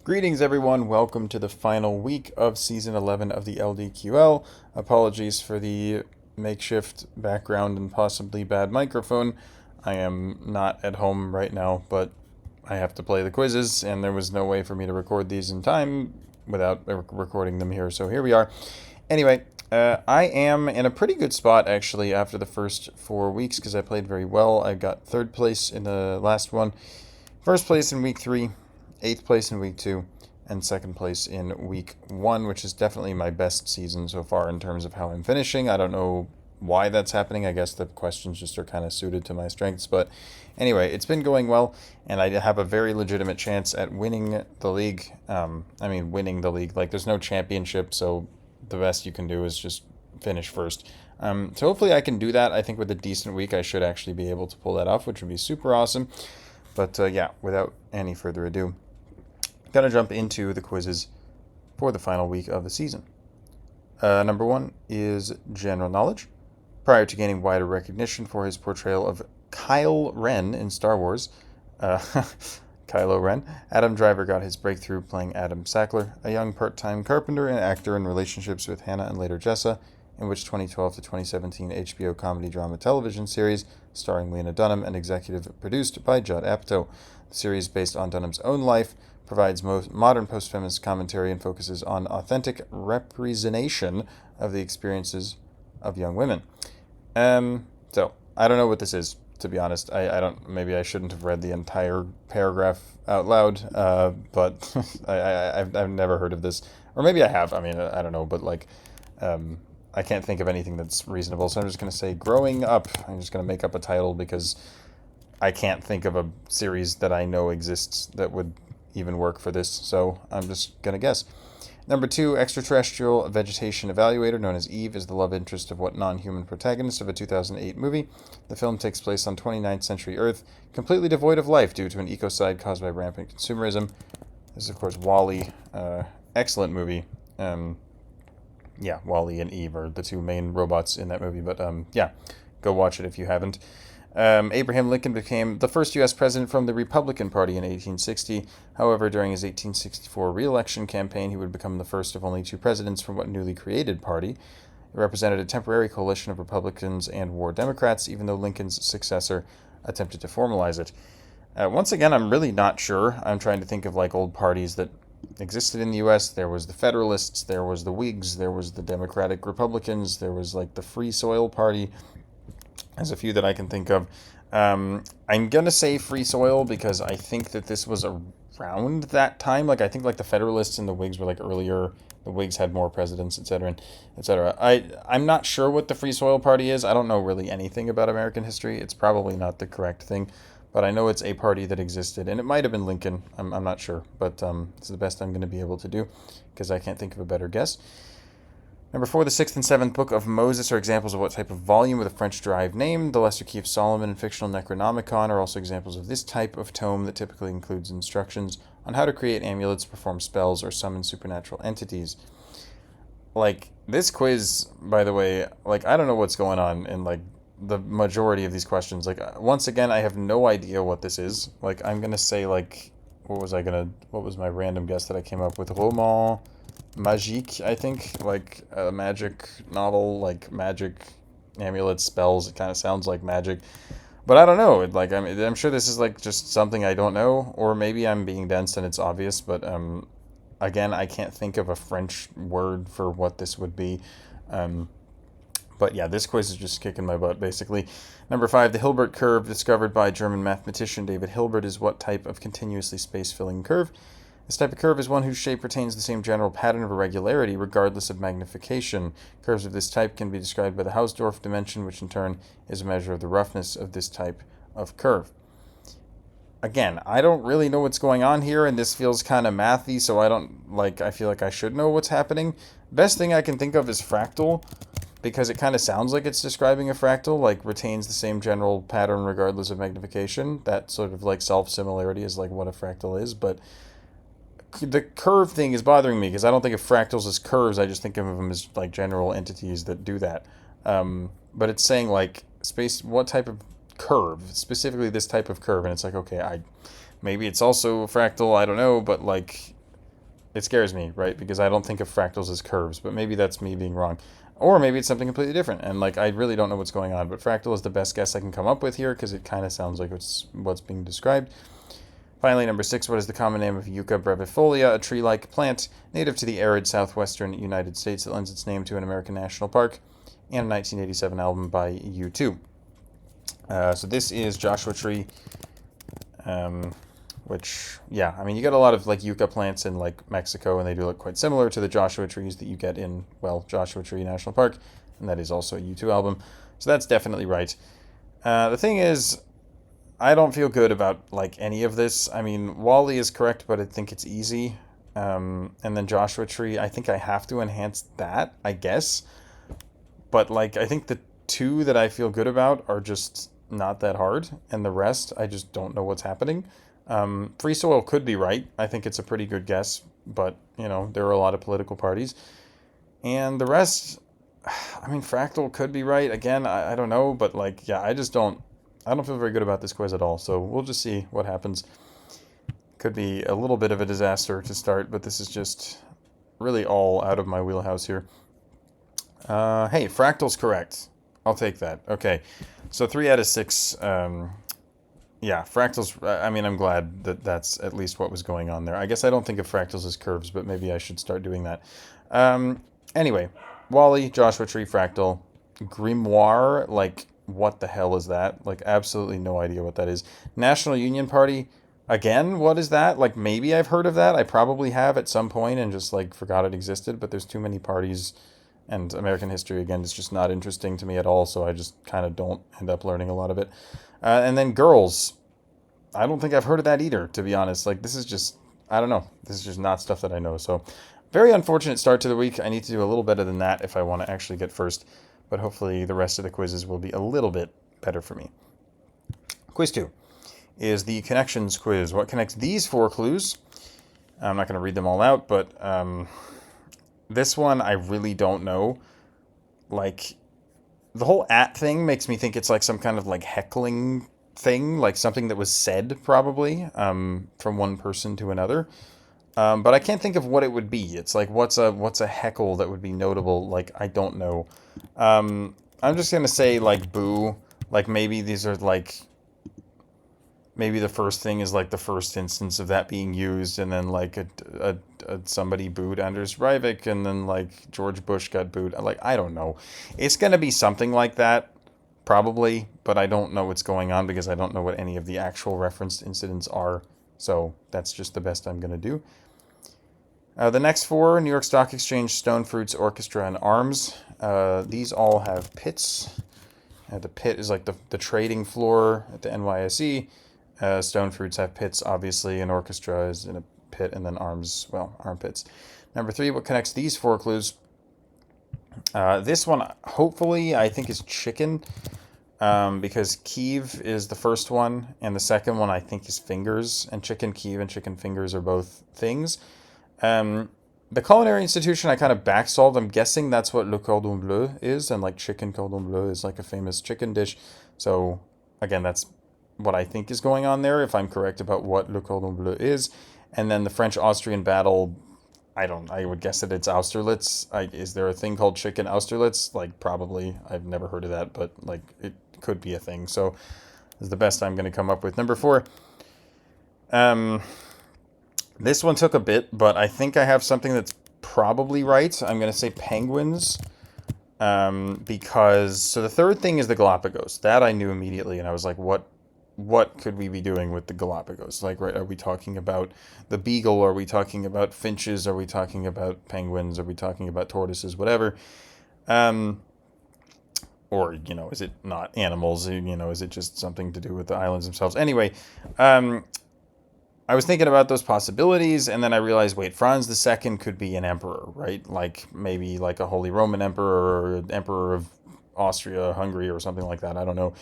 Greetings, everyone. Welcome to the final week of Season 11 of the LDQL. Apologies for the makeshift background and possibly bad microphone. I am not at home right now, but I have to play the quizzes, and there was no way for me to record these in time without recording them here, so here we are. Anyway, I am in a pretty good spot, actually, after the first 4 weeks, because I played very well. I got third place in the last one, first place in week 3, eighth place in week 2, and second place in week 1, which is definitely my best season so far in terms of how I'm finishing. I don't know why that's happening. I guess the questions just are kind of suited to my strengths. But anyway, it's been going well, and I have a very legitimate chance at winning the league. Winning the league. Like, there's no championship, so the best you can do is just finish first. So hopefully I can do that. I think with a decent week, I should actually be able to pull that off, which would be super awesome. But yeah, without any further ado, gonna jump into the quizzes for the final week of the season. Number 1 is general knowledge. Prior to gaining wider recognition for his portrayal of Kylo Ren in Star Wars, Kylo Ren, Adam Driver got his breakthrough playing Adam Sackler, a young part-time carpenter and actor in relationships with Hannah and later Jessa, in which 2012 to 2017 HBO comedy drama television series starring Lena Dunham and executive produced by Judd Apatow. The series, based on Dunham's own life, provides modern post-feminist commentary and focuses on authentic representation of the experiences of young women. So I don't know what this is, to be honest. I don't. Maybe I shouldn't have read the entire paragraph out loud. But I've never heard of this, or maybe I have. I mean, I don't know. But like, I can't think of anything that's reasonable. So I'm just gonna say growing up. I'm just gonna make up a title because I can't think of a series that I know exists that would even work for this. So I'm just gonna guess. Number 2, extraterrestrial vegetation evaluator, known as Eve, is the love interest of what non-human protagonist of a 2008 movie? The film takes place on 29th century Earth, completely devoid of life due to an ecocide caused by rampant consumerism. This is, of course, WALL-E. Excellent movie. Yeah, WALL-E and Eve are the two main robots in that movie. But yeah, go watch it if you haven't. Abraham Lincoln became the first U.S. president from the Republican Party in 1860. However, during his 1864 re-election campaign, he would become the first of only 2 presidents from what newly created party. It represented a temporary coalition of Republicans and war Democrats, even though Lincoln's successor attempted to formalize it. Once again, I'm really not sure. I'm trying to think of like old parties that existed in the U.S. There was the Federalists, there was the Whigs, there was the Democratic Republicans, there was like the Free Soil Party. There's a few that I can think of. I'm going to say Free Soil because I think that this was around that time. Like, I think, like, the Federalists and the Whigs were, like, earlier. The Whigs had more presidents, etc., etc. I'm not sure what the Free Soil Party is. I don't know really anything about American history. It's probably not the correct thing. But I know it's a party that existed. And it might have been Lincoln. I'm not sure. But it's the best I'm going to be able to do because I can't think of a better guess. Number 4, the 6th and 7th book of Moses are examples of what type of volume with a French-derived name. The Lesser Key of Solomon and fictional Necronomicon are also examples of this type of tome that typically includes instructions on how to create amulets, perform spells, or summon supernatural entities. Like, this quiz, by the way, like, I don't know what's going on in, like, the majority of these questions. Like, once again, I have no idea what this is. Like, I'm gonna say, like, what was my random guess that I came up with? Roman Magique, I think, like a magic novel, like magic amulets, spells. It kind of sounds like magic, but I don't know. I'm sure this is like just something I don't know, or maybe I'm being dense and it's obvious. But again, I can't think of a French word for what this would be. But yeah, this quiz is just kicking my butt, basically. Number 5, the Hilbert curve, discovered by German mathematician David Hilbert, is what type of continuously space-filling curve? This type of curve is one whose shape retains the same general pattern of irregularity regardless of magnification. Curves of this type can be described by the Hausdorff dimension, which in turn is a measure of the roughness of this type of curve. Again, I don't really know what's going on here, and this feels kind of mathy, so I feel like I should know what's happening. Best thing I can think of is fractal, because it kind of sounds like it's describing a fractal, like retains the same general pattern regardless of magnification. That sort of like self-similarity is like what a fractal is, but the curve thing is bothering me because I don't think of fractals as curves. I just think of them as like general entities that do that. But it's saying like space, what type of curve, specifically this type of curve, and it's like, okay, maybe it's also fractal. I don't know, but like it scares me, right? Because I don't think of fractals as curves, but maybe that's me being wrong. Or maybe it's something completely different, and like I really don't know what's going on. But fractal is the best guess I can come up with here because it kind of sounds like what's being described. Finally, number 6, what is the common name of Yucca brevifolia, a tree-like plant native to the arid southwestern United States that lends its name to an American national park and a 1987 album by U2? So this is Joshua Tree, which, yeah, I mean, you get a lot of like yucca plants in like Mexico, and they do look quite similar to the Joshua trees that you get in, well, Joshua Tree National Park, and that is also a U2 album. So that's definitely right. The thing is, I don't feel good about like any of this. I mean, Wally is correct, but I think it's easy. And then Joshua Tree, I think I have to enhance that, I guess. But like, I think the 2 that I feel good about are just not that hard, and the rest, I just don't know what's happening. Free soil could be right. I think it's a pretty good guess, but you know, there are a lot of political parties. And the rest, I mean, fractal could be right. Again, I don't know, but like, yeah, I don't feel very good about this quiz at all, so we'll just see what happens. Could be a little bit of a disaster to start, but this is just really all out of my wheelhouse here. Hey, fractal's correct. I'll take that. Okay, so 3 out of 6. Yeah, fractals, I mean, I'm glad that that's at least what was going on there. I guess I don't think of fractals as curves, but maybe I should start doing that. Anyway, Wally, Joshua Tree, fractal, grimoire, like, what the hell is that? Like, absolutely no idea what that is. National Union Party, again, what is that? Like, maybe I've heard of that. I probably have at some point and just, like, forgot it existed, but there's too many parties, and American history, again, is just not interesting to me at all, so I just kind of don't end up learning a lot of it. And then girls, I don't think I've heard of that either, to be honest. Like, this is just, I don't know. This is just not stuff that I know, so very unfortunate start to the week. I need to do a little better than that if I want to actually get first, but hopefully the rest of the quizzes will be a little bit better for me. Quiz 2 is the connections quiz. What connects these 4 clues? I'm not going to read them all out, but this one I really don't know. Like, the whole at thing makes me think it's like some kind of like heckling thing, like something that was said probably from one person to another. But I can't think of what it would be. It's like, what's a heckle that would be notable? Like, I don't know. I'm just gonna say like boo. Like maybe these are like, maybe the first thing is like the first instance of that being used, and then like a somebody booed Anders Breivik, and then like George Bush got booed. Like, I don't know. It's gonna be something like that. Probably, but I don't know what's going on because I don't know what any of the actual referenced incidents are. So that's just the best I'm going to do. The next 4, New York Stock Exchange, Stone Fruits, Orchestra, and Arms. These all have pits. The pit is like the trading floor at the NYSE. Stone Fruits have pits, obviously, and Orchestra is in a pit, and then Arms, well, armpits. Number 3, what connects these 4 clues? This one, hopefully, I think is chicken, because Kiev is the first one, and the second one I think is fingers, and chicken Kiev and chicken fingers are both things. The culinary institution I kind of backsolved. I'm guessing that's what le cordon bleu is, and like chicken cordon bleu is like a famous chicken dish. So again, that's what I think is going on there, if I'm correct about what le cordon bleu is. And then the French-Austrian battle, I would guess that it's Austerlitz. Is there a thing called chicken Austerlitz? Like, probably. I've never heard of that, but like it could be a thing. So this is the best I'm going to come up with. Number 4. This one took a bit, but I think I have something that's probably right. I'm going to say penguins, because, so the third thing is the Galapagos. That I knew immediately, and I was like, what could we be doing with the Galapagos? Like, right, are we talking about the beagle? Are we talking about finches? Are we talking about penguins? Are we talking about tortoises? Whatever. Or, is it not animals? Is it just something to do with the islands themselves? Anyway, I was thinking about those possibilities, and then I realized, wait, Franz II could be an emperor, right? Like, maybe like a Holy Roman Emperor, or an Emperor of Austria, Hungary, or something like that. I don't know.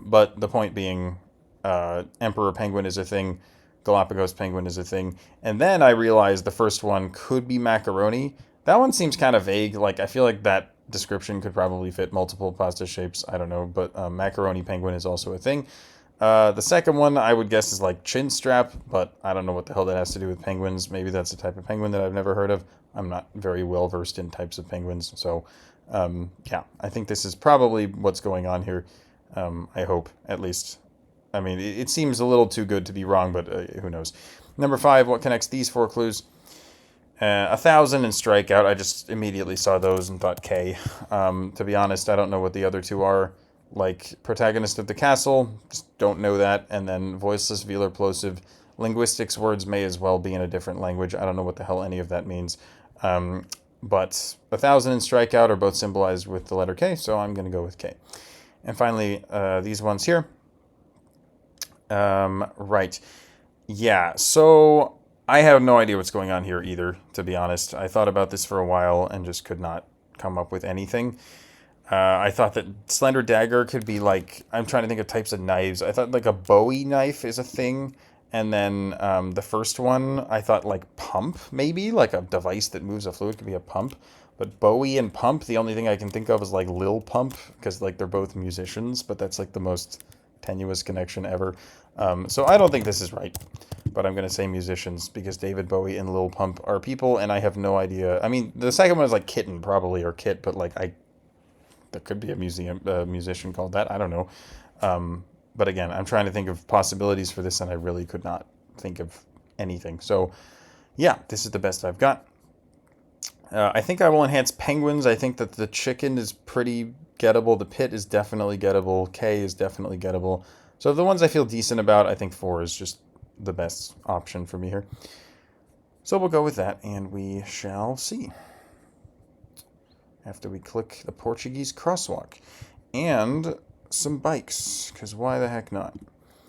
But the point being, Emperor Penguin is a thing, Galapagos Penguin is a thing. And then I realized the first one could be macaroni. That one seems kind of vague. Like, I feel like that description could probably fit multiple pasta shapes. I don't know. But macaroni penguin is also a thing. The second one I would guess is like chin strap, but I don't know what the hell that has to do with penguins. Maybe that's a type of penguin that I've never heard of. I'm not very well versed in types of penguins, so yeah, I think this is probably what's going on here. I hope, at least. I mean, it seems a little too good to be wrong, but who knows. Number 5, what connects these 4 clues? 1,000 and Strikeout. I just immediately saw those and thought K. To be honest, I don't know what the other two are. Like Protagonist of the Castle, just don't know that. And then Voiceless, Velar, Plosive. Linguistics words may as well be in a different language. I don't know what the hell any of that means. But 1,000 and Strikeout are both symbolized with the letter K, so I'm going to go with K. And finally, these ones here. Right. Yeah, so I have no idea what's going on here either, to be honest. I thought about this for a while and just could not come up with anything. I thought that Slender Dagger could be like, I'm trying to think of types of knives. I thought like a Bowie knife is a thing. And then the first one, I thought like pump, maybe, like a device that moves a fluid could be a pump. But Bowie and pump, the only thing I can think of is like Lil Pump, because like they're both musicians, but that's like the most tenuous connection ever. So I don't think this is right, but I'm going to say musicians because David Bowie and Lil Pump are people, and I have no idea. I mean, the second one is like Kitten, probably, or Kit, but like there could be a musician called that. I don't know. But again, I'm trying to think of possibilities for this, and I really could not think of anything. So yeah, this is the best I've got. I think I will enhance penguins. I think that the chicken is pretty gettable. The pit is definitely gettable. K is definitely gettable. So the ones I feel decent about, I think 4 is just the best option for me here. So we'll go with that, and we shall see. After we click the Portuguese crosswalk. And some bikes, because why the heck not?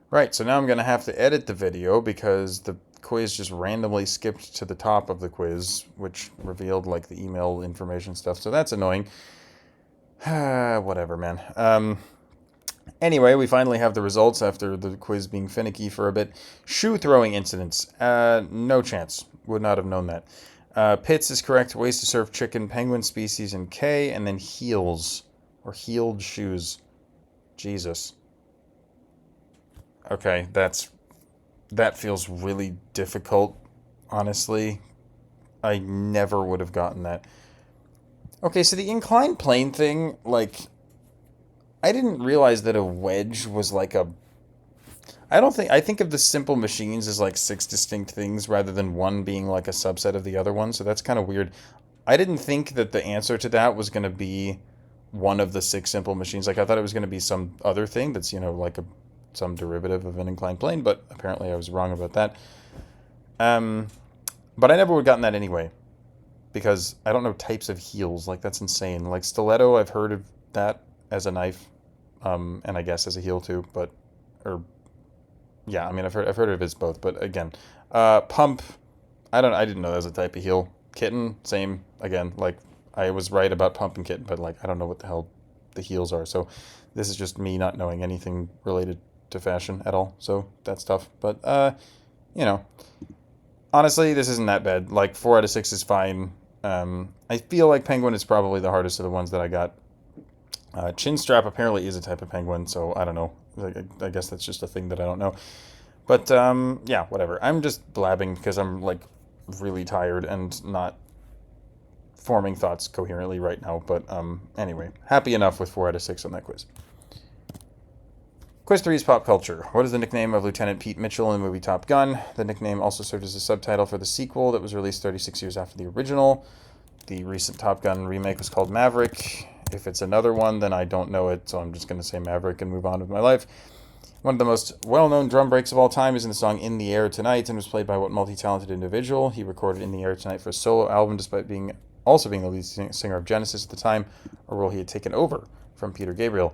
Right, so now I'm going to have to edit the video because the quiz just randomly skipped to the top of the quiz, which revealed like the email information stuff, so that's annoying. Whatever, man. Anyway, we finally have the results after the quiz being finicky for a bit. Shoe throwing incidents. No chance. Would not have known that. Pits is correct. Ways to serve chicken, penguin species, and K. And then heels. Or heeled shoes. Jesus. Okay, that feels really difficult, honestly. I never would have gotten that. Okay, so the inclined plane thing, like, I didn't realize that a wedge was like a... I think of the simple machines as like 6 distinct things rather than one being like a subset of the other one, so that's kind of weird. I didn't think that the answer to that was going to be one of the 6 simple machines. Like, I thought it was going to be some other thing that's, like some derivative of an inclined plane, but apparently I was wrong about that. But I never would have gotten that anyway, because I don't know types of heels. Like, that's insane. Like, stiletto, I've heard of that as a knife, and I guess as a heel too, but, or, yeah, I mean, I've heard of it as both, but again, pump, I didn't know that was a type of heel. Kitten, same, again, like, I was right about pump and kitten, but, like, I don't know what the hell the heels are, so this is just me not knowing anything related to fashion at all, so that's tough, but, honestly, this isn't that bad. Like, 4 out of 6 is fine. I feel like penguin is probably the hardest of the ones that I got. Chin strap apparently is a type of penguin, so I don't know. I guess that's just a thing that I don't know. But, yeah, whatever. I'm just blabbing because I'm, like, really tired and not forming thoughts coherently right now. But, anyway, happy enough with 4 out of 6 on that quiz. Quiz 3 is pop culture. What is the nickname of Lieutenant Pete Mitchell in the movie Top Gun? The nickname also served as a subtitle for the sequel that was released 36 years after the original. The recent Top Gun remake was called Maverick. If it's another one, then I don't know it, so I'm just going to say Maverick and move on with my life. One of the most well-known drum breaks of all time is in the song In the Air Tonight and was played by what multi-talented individual? He recorded In the Air Tonight for a solo album despite also being the lead singer of Genesis at the time, a role he had taken over from Peter Gabriel.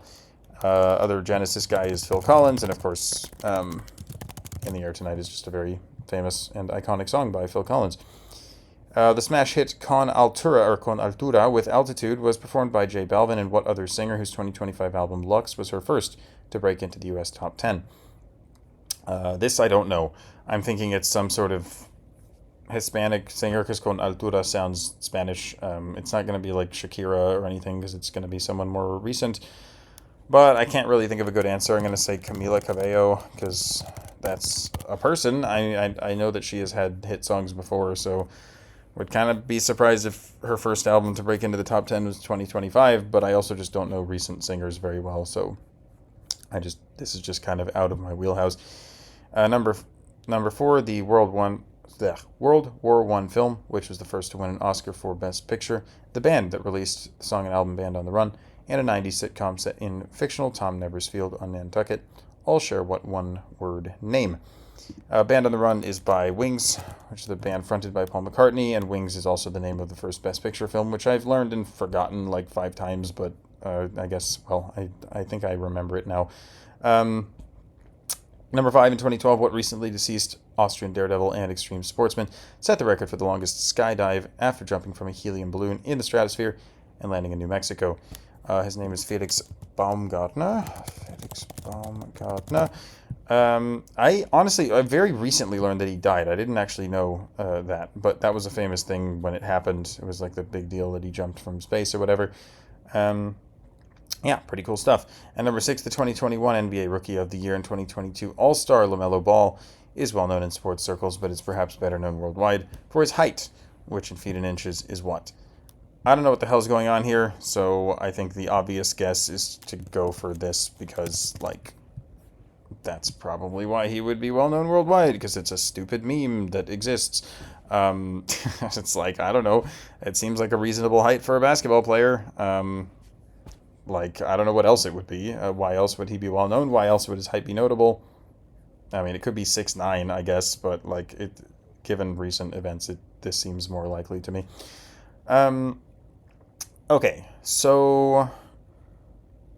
Other Genesis guy is Phil Collins, and of course, In the Air Tonight is just a very famous and iconic song by Phil Collins. The smash hit Con Altura with Altitude was performed by J Balvin, and what other singer whose 2025 album Lux was her first to break into the US top 10? This I don't know. I'm thinking it's some sort of Hispanic singer because Con Altura sounds Spanish. It's not going to be like Shakira or anything because it's going to be someone more recent. But I can't really think of a good answer. I'm going to say Camila Cabello, because that's a person. I know that she has had hit songs before, so would kind of be surprised if her first album to break into the top 10 was 2025, but I also just don't know recent singers very well, so this is just kind of out of my wheelhouse. Number 4, the World War One film, which was the first to win an Oscar for Best Picture, the band that released the song and album Band on the Run, and a 90s sitcom set in fictional Tom Neversfield on Nantucket, all share what one-word name. Band on the Run is by Wings, which is the band fronted by Paul McCartney, and Wings is also the name of the first Best Picture film, which I've learned and forgotten like 5 times, but I guess, well, I think I remember it now. Number 5, in 2012, what recently deceased Austrian daredevil and extreme sportsman set the record for the longest skydive after jumping from a helium balloon in the stratosphere and landing in New Mexico. His name is Felix Baumgartner. I very recently learned that he died. I didn't actually know that, but that was a famous thing when it happened. It was like the big deal that he jumped from space or whatever. Yeah, pretty cool stuff. And number 6, the 2021 NBA Rookie of the Year and 2022 All-Star LaMelo Ball is well known in sports circles, but is perhaps better known worldwide for his height, which in feet and inches is what? I don't know what the hell's going on here, so I think the obvious guess is to go for this because, like, that's probably why he would be well known worldwide, because it's a stupid meme that exists. It's like, I don't know, it seems like a reasonable height for a basketball player. Like, I don't know what else it would be. Why else would he be well known? Why else would his height be notable? I mean, it could be 6'9", I guess, but like given recent events, this seems more likely to me. Okay, so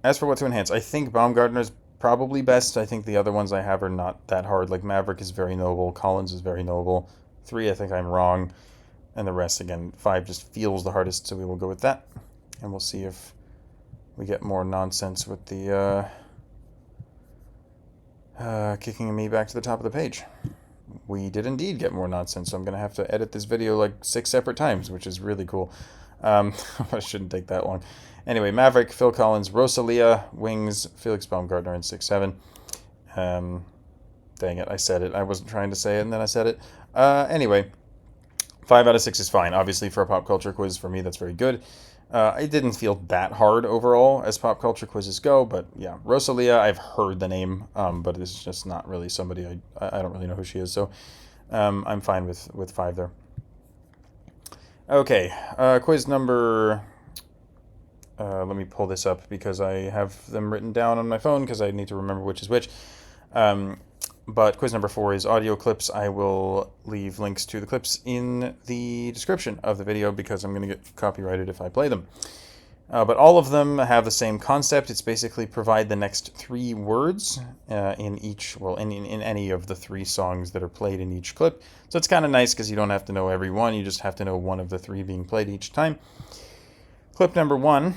as for what to enhance, I think Baumgartner's probably best. I think the other ones I have are not that hard. Like Maverick is very noble, Collins is very noble. 3, I think I'm wrong, and the rest, again, 5 just feels the hardest, so we will go with that, and we'll see if we get more nonsense with the kicking me back to the top of the page. We did indeed get more nonsense, so I'm going to have to edit this video like 6 separate times, which is really cool. It shouldn't take that long. Anyway, Maverick, Phil Collins, Rosalia, Wings, Felix Baumgartner, and 6'7". Dang it, I said it. I wasn't trying to say it, and then I said it. Anyway, 5 out of 6 is fine. Obviously, for a pop culture quiz, for me, that's very good. It didn't feel that hard overall as pop culture quizzes go, but yeah, Rosalia, I've heard the name, but it's just not really somebody I don't really know who she is, so I'm fine with 5 there. Okay, quiz number, let me pull this up because I have them written down on my phone because I need to remember which is which. But quiz number 4 is audio clips. I will leave links to the clips in the description of the video because I'm going to get copyrighted if I play them. But all of them have the same concept. It's basically provide the next 3 words in any of the 3 songs that are played in each clip. So it's kind of nice because you don't have to know every one. You just have to know one of the 3 being played each time. Clip number 1.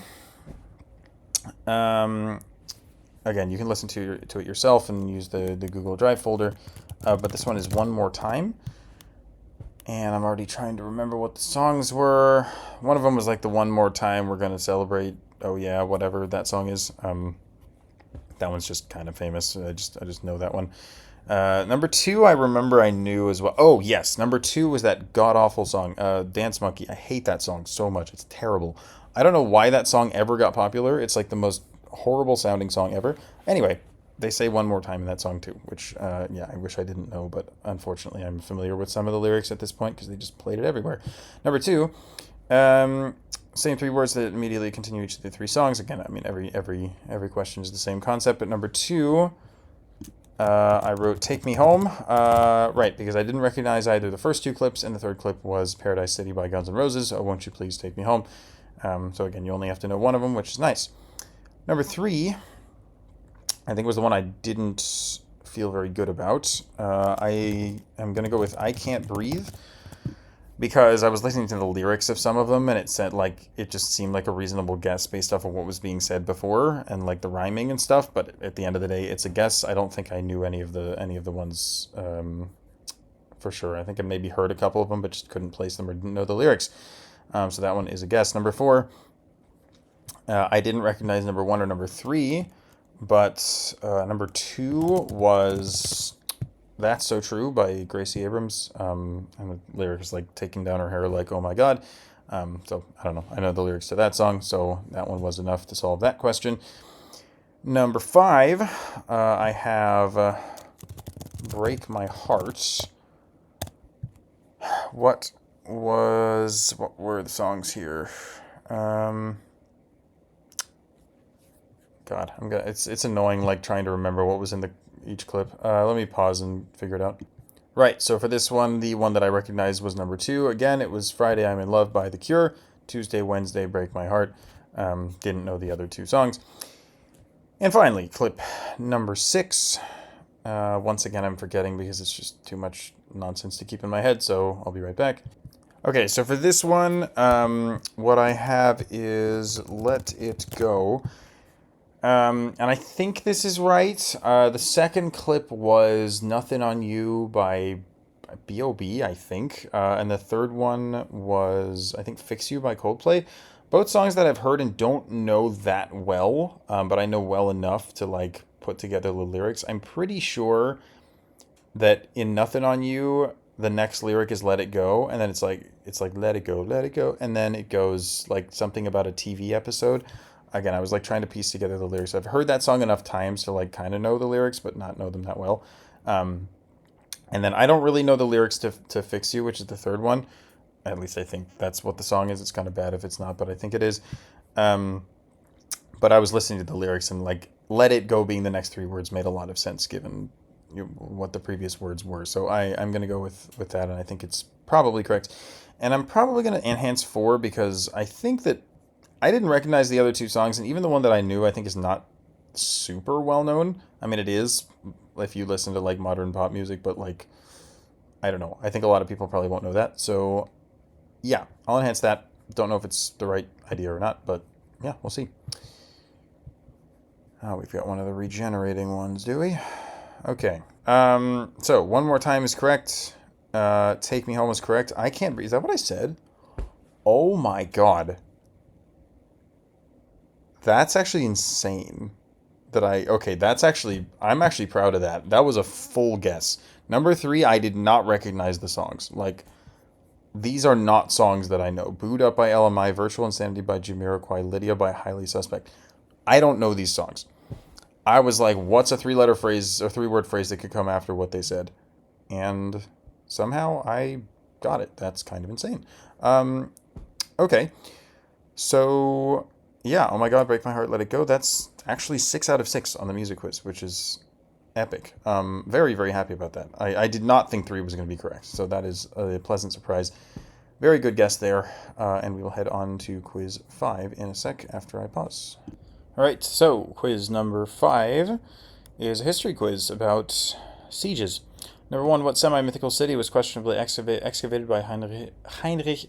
Again, you can listen to it yourself and use the Google Drive folder, but this one is One More Time, and I'm already trying to remember what the songs were. One of them was like the One More Time, We're Gonna Celebrate, oh yeah, whatever that song is. That one's just kind of famous. I just know that one. Number 2, I remember I knew as well. Oh yes, number 2 was that god-awful song, Dance Monkey. I hate that song so much. It's terrible. I don't know why that song ever got popular. It's like the most horrible sounding song ever. Anyway, they say One More Time in that song too, which yeah, I wish I didn't know, but unfortunately I'm familiar with some of the lyrics at this point because they just played it everywhere. Number 2, same 3 words that immediately continue each of the 3 songs. Again, I mean every question is the same concept, but number 2, I wrote Take Me Home, right, because I didn't recognize either the first 2 clips, and the third clip was Paradise City by Guns N' Roses, Oh Won't You Please Take Me Home. So again, you only have to know one of them, which is nice. Number 3, I think was the one I didn't feel very good about. I am going to go with I Can't Breathe because I was listening to the lyrics of some of them and it said like it just seemed like a reasonable guess based off of what was being said before and like the rhyming and stuff, but at the end of the day it's a guess. I don't think I knew any of the ones for sure. I think I maybe heard a couple of them but just couldn't place them or didn't know the lyrics. So that one is a guess. Number 4, I didn't recognize number 1 or number 3, But number 2 was That's So True by Gracie Abrams. And the lyrics like taking down her hair like, oh my god. So I don't know. I know the lyrics to that song, so that one was enough to solve that question. Number 5, I have Break My Heart. What were the songs here? God, it's annoying like trying to remember what was in each clip. Let me pause and figure it out. Right, so for this one, the one that I recognized was number 2. Again, it was Friday I'm in Love by The Cure, Tuesday, Wednesday, Break My Heart. Didn't know the other 2 songs. And finally, clip number 6. Once again, I'm forgetting because it's just too much nonsense to keep in my head, so I'll be right back. Okay, so for this one, what I have is Let It Go. And I think this is right. The second clip was Nothing on You by B.O.B., I think. And the third one was, I think, Fix You by Coldplay. Both songs that I've heard and don't know that well, but I know well enough to, like, put together the lyrics. I'm pretty sure that in Nothing on You, the next lyric is Let It Go, and then it's like let it go, and then it goes like something about a TV episode. Again, I was like trying to piece together the lyrics. I've heard that song enough times to like kind of know the lyrics, but not know them that well. And then I don't really know the lyrics to Fix You, which is the third one. At least I think that's what the song is. It's kind of bad if it's not, but I think it is. But I was listening to the lyrics and like Let It Go being the next 3 words made a lot of sense given what the previous words were. So I'm going to go with that, and I think it's probably correct. And I'm probably going to enhance 4 because I think that I didn't recognize the other 2 songs, and even the one that I knew I think is not super well known. I mean, it is if you listen to like modern pop music, but like, I don't know. I think a lot of people probably won't know that. So yeah, I'll enhance that. Don't know if it's the right idea or not, but yeah, we'll see. Oh, we've got one of the regenerating ones, do we? Okay. So One More Time is correct. Take Me Home is correct. I Can't Breathe. Is that what I said? Oh my god. That's actually insane. I'm actually proud of that. That was a full guess. Number 3, I did not recognize the songs. Like, these are not songs that I know. Booed Up by LMI, Virtual Insanity by Jamiroquai, Lydia by Highly Suspect. I don't know these songs. I was like, what's a 3-letter phrase or 3-word phrase that could come after what they said? And somehow I got it. That's kind of insane. Okay. So, yeah, Oh My God, Break My Heart, Let It Go. That's actually 6 out of 6 on the music quiz, which is epic. Very, very happy about that. I did not think 3 was going to be correct, so that is a pleasant surprise. Very good guess there, and we will head on to quiz 5 in a sec after I pause. All right, so quiz number 5 is a history quiz about sieges. Number 1, what semi-mythical city was questionably excavated by Heinrich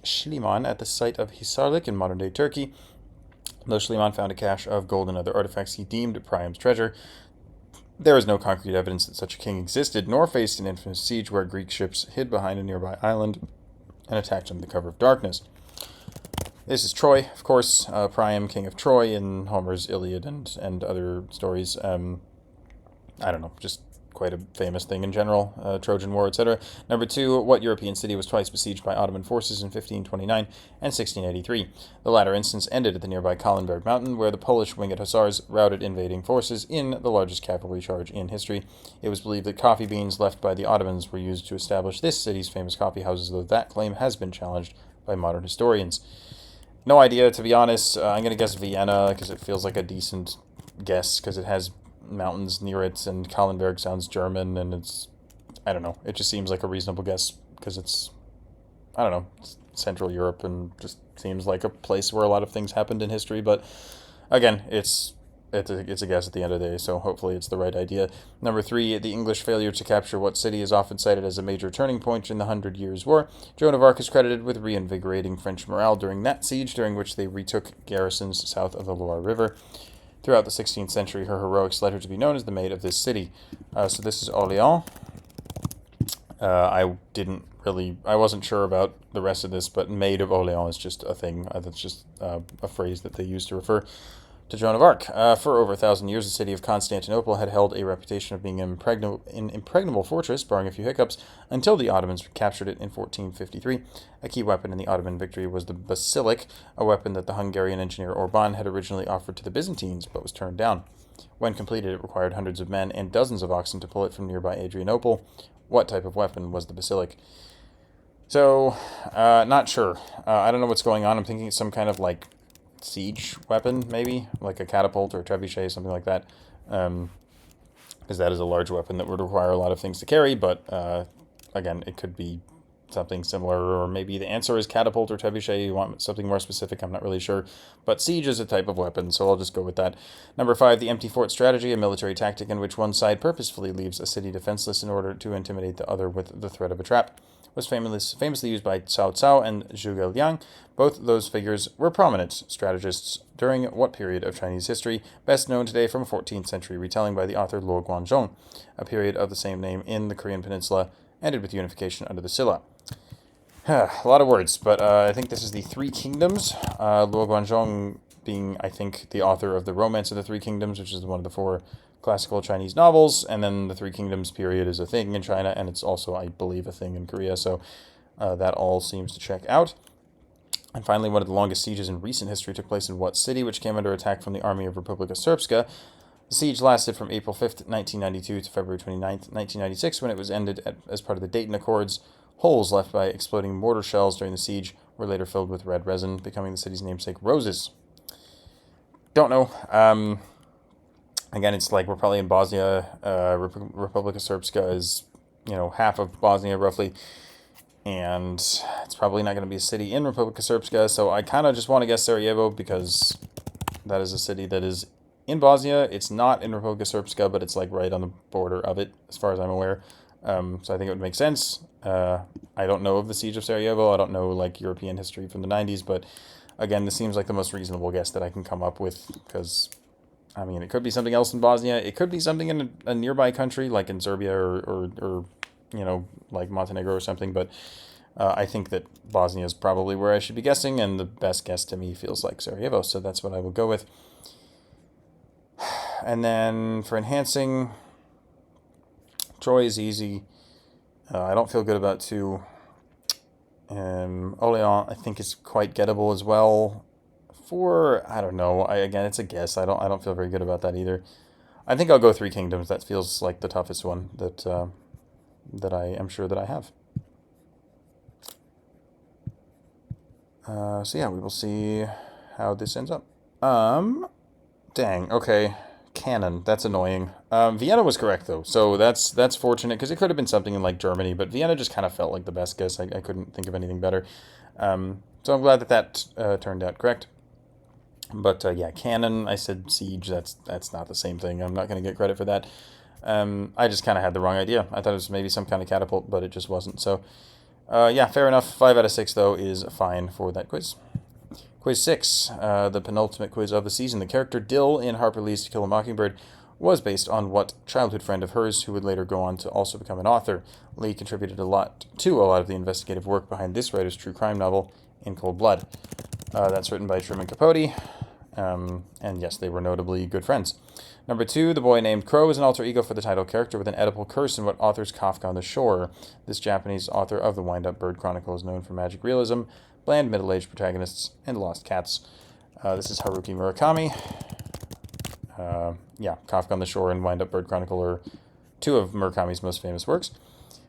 Schliemann at the site of Hisarlik in modern-day Turkey? Though Schliemann found a cache of gold and other artifacts he deemed Priam's treasure, there is no concrete evidence that such a king existed, nor faced an infamous siege where Greek ships hid behind a nearby island and attacked under the cover of darkness. This is Troy, of course, Priam, king of Troy, in Homer's Iliad and other stories. I don't know, just quite a famous thing in general, Trojan War, etc. Number 2, what European city was twice besieged by Ottoman forces in 1529 and 1683? The latter instance ended at the nearby Kallenberg Mountain, where the Polish winged hussars routed invading forces in the largest cavalry charge in history. It was believed that coffee beans left by the Ottomans were used to establish this city's famous coffee houses, though that claim has been challenged by modern historians. No idea, to be honest. I'm going to guess Vienna, because it feels like a decent guess, because it has mountains near it, and Kallenberg sounds German, and I don't know, it just seems like a reasonable guess, because it's Central Europe, and just seems like a place where a lot of things happened in history, but again, it's a guess at the end of the day, so hopefully it's the right idea. Number 3, the English failure to capture what city is often cited as a major turning point in the 100 Years' War. Joan of Arc is credited with reinvigorating French morale during that siege, during which they retook garrisons south of the Loire River. Throughout the 16th century, her heroics led her to be known as the Maid of this city. So this is Orléans. I wasn't sure about the rest of this, but Maid of Orléans is just a thing. That's just a phrase that they use to refer to Joan of Arc. For over 1,000 years, the city of Constantinople had held a reputation of being an impregnable fortress, barring a few hiccups, until the Ottomans captured it in 1453. A key weapon in the Ottoman victory was the basilic, a weapon that the Hungarian engineer Orban had originally offered to the Byzantines, but was turned down. When completed, it required hundreds of men and dozens of oxen to pull it from nearby Adrianople. What type of weapon was the basilic? So, not sure. I don't know what's going on. I'm thinking it's some kind of, like, siege weapon, maybe? Like a catapult or a trebuchet, something like that. Because that is a large weapon that would require a lot of things to carry, but, again, it could be something similar, or maybe the answer is catapult or trebuchet. You want something more specific, I'm not really sure. But siege is a type of weapon, so I'll just go with that. Number 5, the empty fort strategy, a military tactic in which one side purposefully leaves a city defenseless in order to intimidate the other with the threat of a trap. Was famously used by Cao Cao and Zhuge Liang. Both those figures were prominent strategists during what period of Chinese history, best known today from a 14th century retelling by the author Luo Guanzhong. A period of the same name in the Korean peninsula ended with unification under the Silla. A lot of words, but I think this is the Three Kingdoms. Luo Guanzhong being, I think, the author of the Romance of the Three Kingdoms, which is one of the 4 classical Chinese novels, and then the Three Kingdoms period is a thing in China, and it's also, I believe, a thing in Korea, so that all seems to check out. And finally, one of the longest sieges in recent history took place in what city, which came under attack from the army of Republika Srpska. The siege lasted from April 5th, 1992 to February 29th, 1996, when it was ended as part of the Dayton Accords. Holes left by exploding mortar shells during the siege were later filled with red resin, becoming the city's namesake, Roses. Don't know. Again, it's like we're probably in Bosnia. Republika Srpska is, half of Bosnia, roughly. And it's probably not going to be a city in Republika Srpska, so I kind of just want to guess Sarajevo, because that is a city that is in Bosnia. It's not in Republika Srpska, but it's like right on the border of it, as far as I'm aware. So I think it would make sense. I don't know of the Siege of Sarajevo. I don't know, like, European history from the 90s, but again, this seems like the most reasonable guess that I can come up with, because, I mean, it could be something else in Bosnia. It could be something in a nearby country, like in Serbia or like Montenegro or something, but I think that Bosnia is probably where I should be guessing, and the best guess to me feels like Sarajevo, so that's what I will go with. And then for enhancing, Troy is easy. I don't feel good about 2. Orléans, I think, is quite gettable as well. 4, I don't know. Again, it's a guess. I don't feel very good about that either. I think I'll go Three Kingdoms. That feels like the toughest one that I am sure that I have. So yeah, we will see how this ends up. Dang. Okay. Canon. That's annoying. Vienna was correct, though, so that's fortunate, because it could have been something in, like, Germany, but Vienna just kind of felt like the best guess. I couldn't think of anything better. So I'm glad that turned out correct. But yeah, Canon, I said siege. That's not the same thing. I'm not going to get credit for that. I just kind of had the wrong idea. I thought it was maybe some kind of catapult, but it just wasn't. So yeah, fair enough. 5 out of 6, though, is fine for that quiz. Quiz 6, the penultimate quiz of the season. The character Dill in Harper Lee's To Kill a Mockingbird was based on what childhood friend of hers, who would later go on to also become an author? Lee contributed a lot of the investigative work behind this writer's true crime novel, In Cold Blood. That's written by Truman Capote, and yes, they were notably good friends. Number 2, the boy named Crow is an alter ego for the title character with an Oedipal curse in what author's Kafka on the Shore. This Japanese author of the Wind-Up Bird Chronicle is known for magic realism, bland middle-aged protagonists, and lost cats. This is Haruki Murakami. Yeah, Kafka on the Shore and Wind-Up Bird Chronicle are 2 of Murakami's most famous works.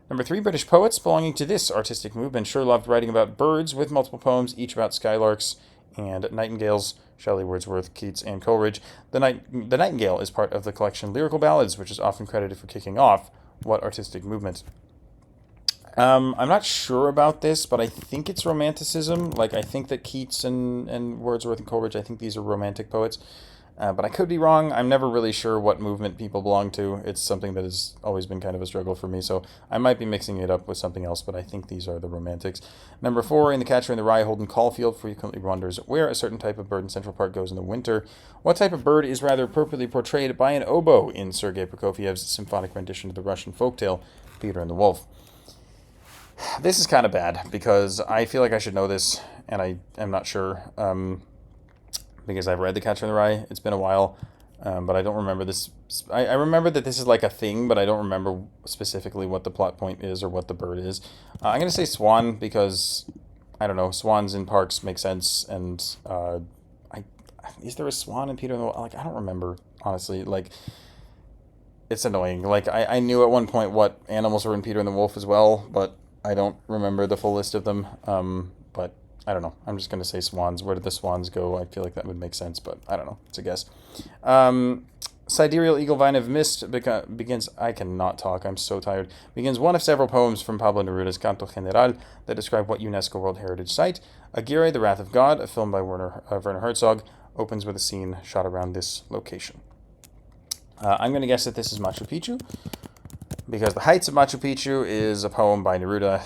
Number 3, British poets belonging to this artistic movement sure loved writing about birds, with multiple poems, each about skylarks and nightingales. Shelley, Wordsworth, Keats, and Coleridge. The Nightingale is part of the collection Lyrical Ballads, which is often credited for kicking off what artistic movement? I'm not sure about this, but I think it's Romanticism. Like, I think that Keats and Wordsworth and Coleridge, I think these are Romantic poets. But I could be wrong. I'm never really sure what movement people belong to. It's something that has always been kind of a struggle for me, so I might be mixing it up with something else, but I think these are the Romantics. Number 4, in The Catcher in the Rye, Holden Caulfield frequently wonders where a certain type of bird in Central Park goes in the winter. What type of bird is rather appropriately portrayed by an oboe in Sergei Prokofiev's symphonic rendition of the Russian folktale, Peter and the Wolf? This is kind of bad, because I feel like I should know this, and I am not sure. because I've read The Catcher in the Rye. It's been a while, but I don't remember this. I remember that this is like a thing, but I don't remember specifically what the plot point is or what the bird is. I'm going to say swan because, I don't know, swans in parks make sense, and is there a swan in Peter and the Wolf? Like, I don't remember, honestly. Like, it's annoying. Like, I knew at one point what animals were in Peter and the Wolf as well, but I don't remember the full list of them. But I don't know. I'm just going to say swans. Where did the swans go? I feel like that would make sense, but I don't know. It's a guess. Sidereal Eagle Vine of Mist begins... I cannot talk. I'm so tired. Begins one of several poems from Pablo Neruda's Canto General that describe what UNESCO World Heritage Site. Aguirre, The Wrath of God, a film by Werner Herzog, opens with a scene shot around this location. I'm going to guess that this is Machu Picchu, because The Heights of Machu Picchu is a poem by Neruda,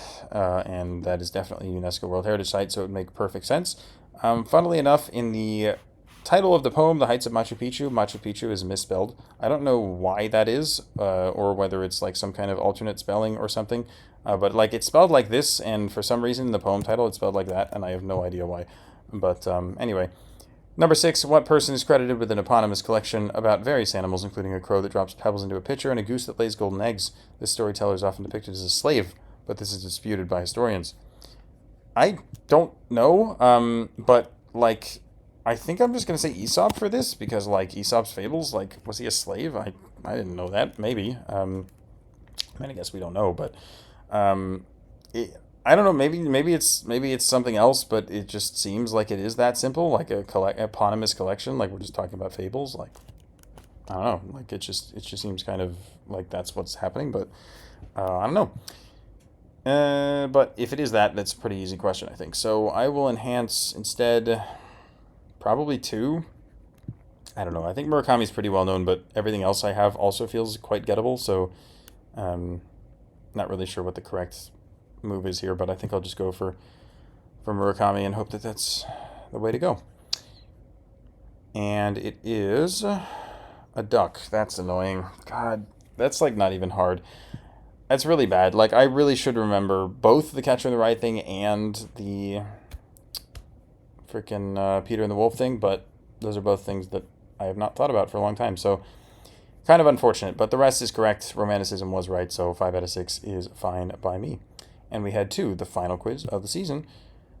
and that is definitely a UNESCO World Heritage Site, so it would make perfect sense. Funnily enough, in the title of the poem, The Heights of Machu Picchu is misspelled. I don't know why that is, or whether it's like some kind of alternate spelling or something, but like it's spelled like this, and for some reason in the poem title it's spelled like that, and I have no idea why. But anyway. Number 6, what person is credited with an eponymous collection about various animals, including a crow that drops pebbles into a pitcher and a goose that lays golden eggs? This storyteller is often depicted as a slave, but this is disputed by historians. I don't know, but, like, I think I'm just going to say Aesop for this, because, like, Aesop's Fables, like, was he a slave? I didn't know that, maybe. I mean, I guess we don't know, but, I don't know. Maybe it's something else, but it just seems like it is that simple, like a eponymous collection. Like we're just talking about fables. Like I don't know. Like it just seems kind of like that's what's happening. But I don't know. But if it is that, that's a pretty easy question, I think. So I will enhance instead. Probably 2. I don't know. I think Murakami's pretty well known, but everything else I have also feels quite gettable. So, not really sure what the correct move is here, but I think I'll just go for Murakami and hope that that's the way to go. And it is a duck. That's annoying. God, that's like not even hard. That's really bad. Like I really should remember both the Catcher in the Rye thing and the freaking Peter and the Wolf thing, but those are both things that I have not thought about for a long time. So kind of unfortunate, but the rest is correct. Romanticism was right, so 5 out of 6 is fine by me. And we head to the final quiz of the season.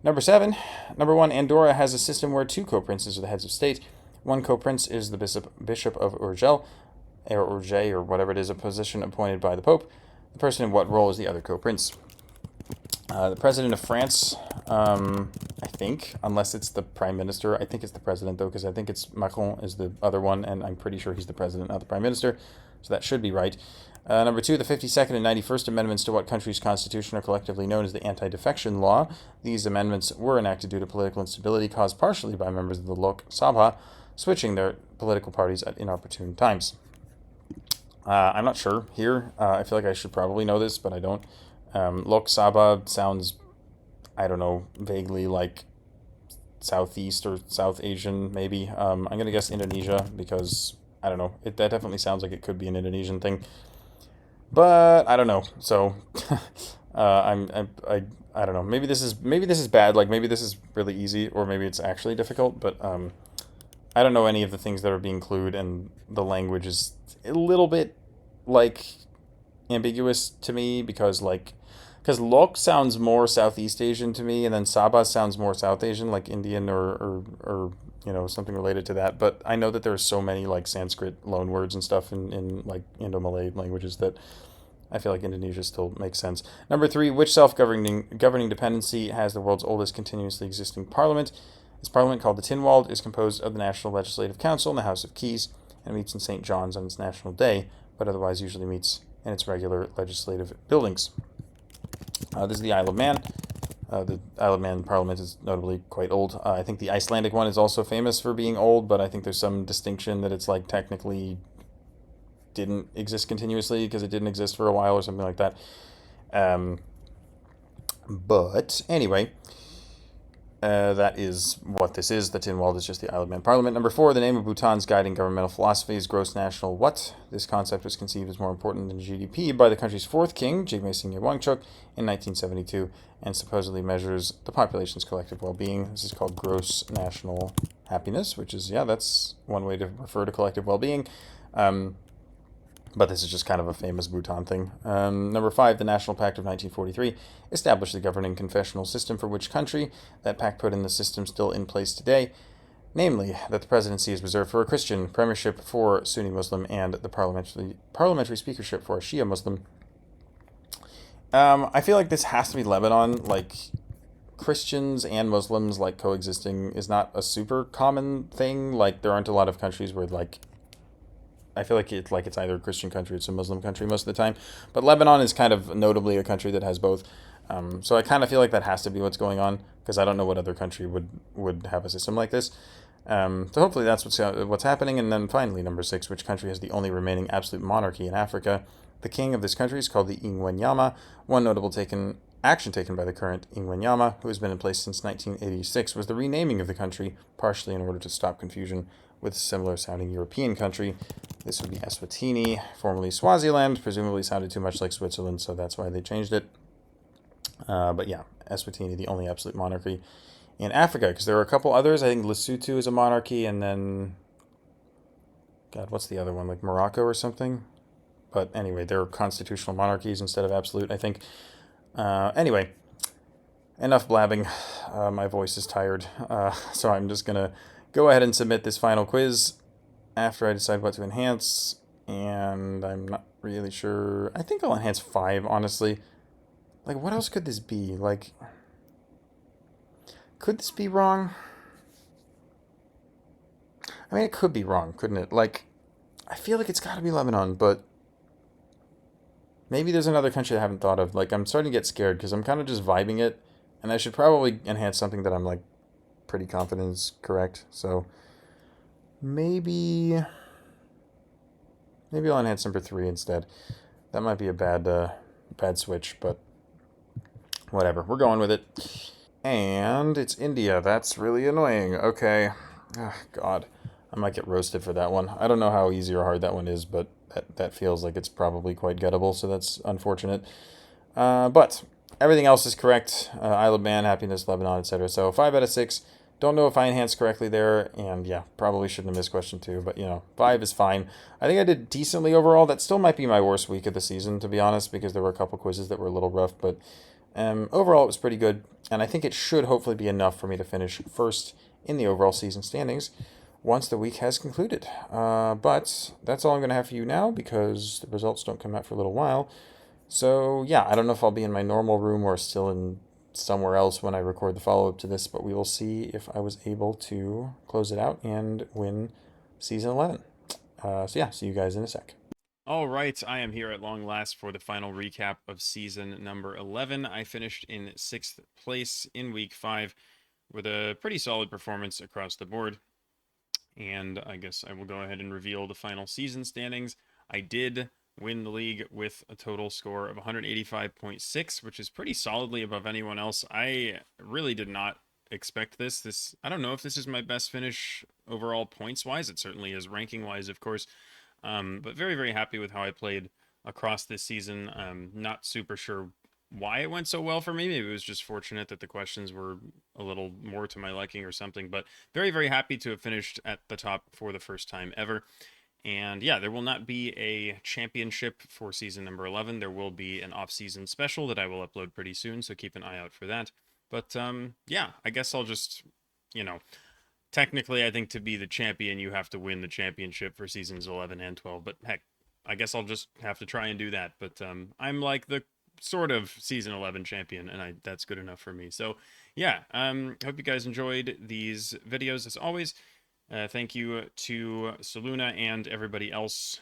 Number 7. Number 1, Andorra has a system where 2 co-princes are the heads of state. One co-prince is the Bishop of Urgell, or Urgell, or whatever it is, a position appointed by the Pope. The person in what role is the other co-prince? The President of France, I think, unless it's the Prime Minister. I think it's the President, though, because I think it's Macron is the other one, and I'm pretty sure he's the President, not the Prime Minister. So that should be right. Number 2, the 52nd and 91st Amendments to what country's constitution are collectively known as the Anti-Defection Law. These amendments were enacted due to political instability caused partially by members of the Lok Sabha switching their political parties at inopportune times. I'm not sure here. I feel like I should probably know this, but I don't. Lok Sabha sounds, I don't know, vaguely like Southeast or South Asian, maybe. I'm going to guess Indonesia because, I don't know, that definitely sounds like it could be an Indonesian thing. But I don't know. So I don't know. Maybe this is bad. Like maybe this is really easy, or maybe it's actually difficult. But I don't know any of the things that are being included, and the language is a little bit like ambiguous to me because Lok sounds more Southeast Asian to me, and then Sabah sounds more South Asian, like Indian or you know, something related to that. But I know that there's so many like Sanskrit loan words and stuff in like Indo-Malay languages that I feel like Indonesia still makes sense. Number 3, which self-governing dependency has the world's oldest continuously existing parliament? This parliament, called the Tinwald, is composed of the National Legislative Council and the House of Keys, and meets in St. John's on its national day, but otherwise usually meets in its regular legislative buildings. This is the Isle of Man. The Isle of Man Parliament is notably quite old. I think the Icelandic one is also famous for being old, but I think there's some distinction that it's like technically didn't exist continuously because it didn't exist for a while or something like that. But anyway, that is what this is. The Tinwald is just the Isle of Man Parliament. Number 4, the name of Bhutan's guiding governmental philosophy is gross national what? This concept was conceived as more important than GDP by the country's 4th king, Jigme Singye Wangchuk, in 1972, and supposedly measures the population's collective well-being. This is called gross national happiness, which is, yeah, that's one way to refer to collective well-being. Um, but this is just kind of a famous Bhutan thing. Number 5, the National Pact of 1943 established the governing confessional system for which country. That pact put in the system still in place today, namely that the presidency is reserved for a Christian, premiership for Sunni Muslim, and the parliamentary speakership for a Shia Muslim. I feel like this has to be Lebanon. Like, Christians and Muslims like coexisting is not a super common thing. Like, there aren't a lot of countries where like I feel like it's either a Christian country or it's a Muslim country most of the time. But Lebanon is kind of notably a country that has both. So I kind of feel like that has to be what's going on because I don't know what other country would have a system like this. So hopefully that's what's happening. And then finally, number 6, which country has the only remaining absolute monarchy in Africa? The king of this country is called the Ingwenyama. One notable action taken by the current Ingwenyama, who has been in place since 1986, was the renaming of the country, partially in order to stop confusion with a similar sounding European country. This would be Eswatini, formerly Swaziland. Presumably sounded too much like Switzerland, so that's why they changed it. But yeah, Eswatini, the only absolute monarchy in Africa, because there are a couple others. I think Lesotho is a monarchy, and then, God, what's the other one? Like Morocco or something? But anyway, they're constitutional monarchies instead of absolute, I think. Anyway, enough blabbing. My voice is tired, so I'm just going to go ahead and submit this final quiz after I decide what to enhance, and I'm not really sure. I think I'll enhance 5, honestly. Like, what else could this be? Like, could this be wrong? I mean, it could be wrong, couldn't it? Like, I feel like it's got to be Lebanon, but maybe there's another country I haven't thought of. Like, I'm starting to get scared because I'm kind of just vibing it, and I should probably enhance something that I'm, like, pretty confident is correct. So, maybe I'll enhance number 3 instead. That might be a bad switch, but whatever. We're going with it. And it's India. That's really annoying. Okay. Oh, God. I might get roasted for that one. I don't know how easy or hard that one is, but that feels like it's probably quite gettable, so that's unfortunate. But everything else is correct. Isle of Man, Happiness, Lebanon, etc. So 5 out of 6. Don't know if I enhanced correctly there, and yeah, probably shouldn't have missed question 2, but 5 is fine. I think I did decently overall. That still might be my worst week of the season, to be honest, because there were a couple quizzes that were a little rough, but overall it was pretty good, and I think it should hopefully be enough for me to finish first in the overall season standings once the week has concluded. But that's all I'm going to have for you now, because the results don't come out for a little while. So yeah, I don't know if I'll be in my normal room or still in somewhere else when I record the follow-up to this, but we will see if I was able to close it out and win Season 11. So yeah, see you guys in a sec. All right, I am here at long last for the final recap of season number 11. I finished in 6th place in week 5 with a pretty solid performance across the board. And I guess I will go ahead and reveal the final season standings. I did win the league with a total score of 185.6, which is pretty solidly above anyone else. I really did not expect this. I don't know if this is my best finish overall points wise. It certainly is ranking wise, of course. But very, very happy with how I played across this season. Not super sure why it went so well for me. Maybe it was just fortunate that the questions were a little more to my liking or something. But very, very happy to have finished at the top for the first time ever. And yeah, there will not be a championship for season number 11. There will be an off-season special that I will upload pretty soon, so keep an eye out for that. But yeah, I guess I'll just, technically I think to be the champion, you have to win the championship for seasons 11 and 12. But heck, I guess I'll just have to try and do that. But I'm like the sort of season 11 champion, and that's good enough for me. So yeah, hope you guys enjoyed these videos as always. Thank you to Saluna and everybody else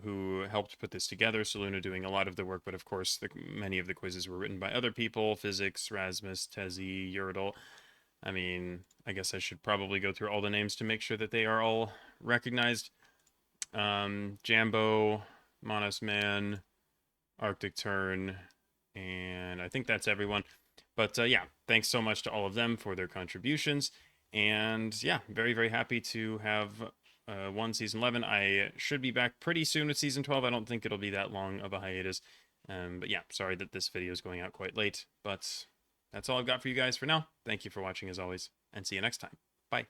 who helped put this together. Saluna doing a lot of the work, but of course many of the quizzes were written by other people. Physics, Rasmus, Tezzy, Uridol. I mean, I guess I should probably go through all the names to make sure that they are all recognized. Jambo, Monos Man, Arctic Turn, and I think that's everyone. But yeah, thanks so much to all of them for their contributions. And yeah, very, very happy to have won season 11. I should be back pretty soon with season 12. I don't think it'll be that long of a hiatus. But yeah, sorry that this video is going out quite late. But that's all I've got for you guys for now. Thank you for watching as always, and see you next time. Bye.